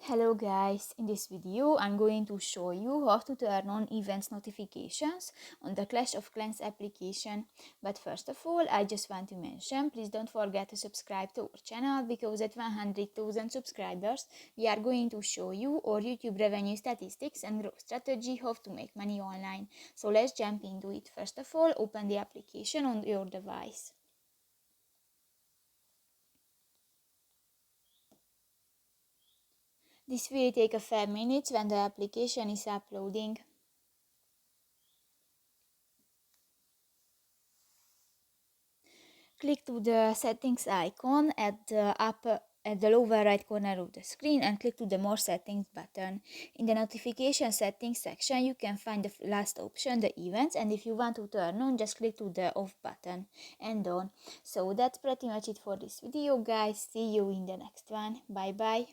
Hello guys, in this video I'm going to show you how to turn on events notifications on the Clash of Clans application. But first of all, I just want to mention, please don't forget to subscribe to our channel, because at 100,000 subscribers we are going to show you our YouTube revenue statistics and growth strategy, how to make money online. So let's jump into it. First of all, open the application on your device. This will take a few minutes when the application is uploading. Click to the settings icon at the lower right corner of the screen and click to the more settings button. In the notification settings section you can find the last option, the events, and if you want to turn on, just click to the off button and on. So that's pretty much it for this video guys. See you in the next one. Bye bye.